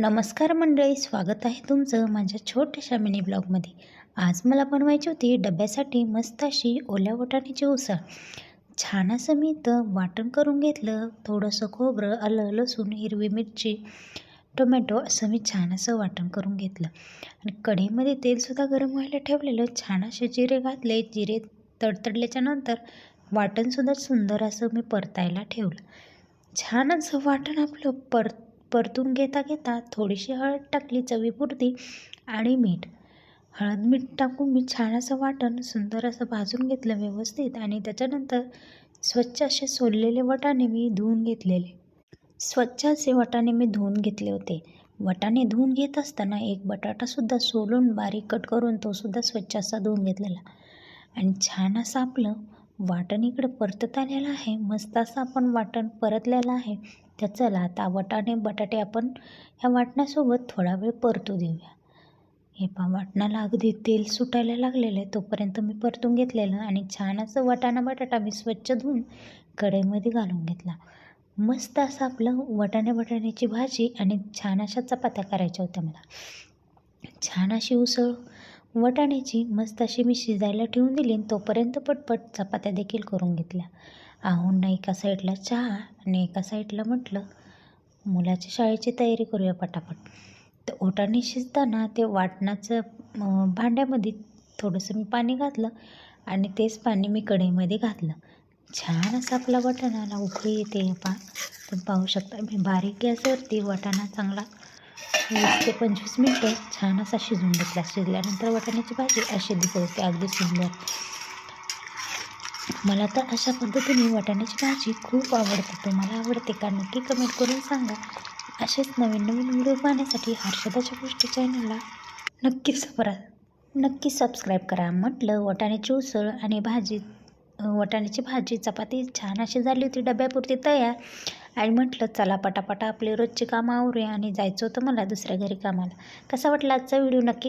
नमस्कार मंडळी, स्वागत आहे तुमचं माझ्या छोट्याशा मिनी ब्लॉगमध्ये. आज मला बनवायची होती डब्यासाठी मस्त अशी ओल्या वाटाण्याची उसळ. छान असं मी इथं वाटण करून घेतलं. थोडंसं खोबरं, आलं, लसूण, हिरवी मिरची, टोमॅटो असं मी छान असं वाटण करून घेतलं. आणि कढईमध्ये तेलसुद्धा गरम व्हायला ठेवलेलं. छान असे जिरे घातले. जिरे तडतडल्याच्या नंतर वाटणसुद्धा सुंदर असं मी परतायला ठेवलं. छान असं वाटण आपलं परतून घेता थोडीशी हळद टाकली चवीपुरती आणि मीठ. हळद मीठ टाकून मी छान असं वाटण सुंदर असं भाजून घेतलं व्यवस्थित. आणि त्याच्यानंतर स्वच्छ असे सोललेले वाटाणे मी धुवून घेतलेले. स्वच्छ असे वाटाणे मी धुवून घेतले होते. वाटाणे धुवून घेत असताना एक बटाटासुद्धा सोलून बारीक कट करून तोसुद्धा स्वच्छ असा धुवून घेतलेला. आणि छान असं आपलं वाटण इकडं परतत आलेलं आहे. मस्त असं आपण वाटण परतलेलं आहे. तर चला आता बटाटे आपण ह्या वाटणासोबत थोडा वेळ परतू देऊया. हे पहा, वाटणाला अगदी तेल सुटायला लागलेलं आहे तोपर्यंत मी परतून घेतलेलं. आणि छान असं बटाटा मी स्वच्छ धुवून कढईमध्ये घालून घेतला. मस्त असं आपलं बटाण्याची भाजी आणि छान अशा चपात्या करायच्या होत्या मला. छान अशी उसळ वाटाण्याची मस्त अशी मी शिजायला ठेवून दिली. आणि तोपर्यंत पटपट चपात्या देखील करून घेतल्या. ना एका साईडला चहा आणि एका साईडला म्हटलं मुलाच्या शाळेची तयारी करूया पटापट. तर वाटाणे शिजताना ते वाटणाचं भांड्यामध्ये थोडंसं मी पाणी घातलं आणि तेच पाणी मी कढईमध्ये घातलं. छान असं आपला वाटाणाला उकळी येते. तुम्ही पाहू शकता मी बारीक गॅसवरती वाटाणा चांगला 20 ते 25 मिनटं छान असा शिजून घेतला. शिजल्यानंतर वाटाण्याची भाजी अशी दिसत होती, अगदी सुंदर. मला तर अशा पद्धतीने वाटाण्याची भाजी खूप आवडते. तुम्हाला आवडते का? नक्की कमेंट करून सांगा. असेच नवीन व्हिडिओ पाहण्यासाठी हर्षदाच्या गोष्टी चॅनलला नक्की सबस्क्राईब करा. म्हटलं वाटाण्याची उसळ आणि वाटाण्याची भाजी चपाती छान अशी झाली होती डब्यापुरती तयार. आणि म्हटलं चला पटापटा आपले रोजचे कामं आवरूया. आणि जायचं होतं मला दुसऱ्या घरी कामाला. कसा वाटला आजचा व्हिडिओ नक्की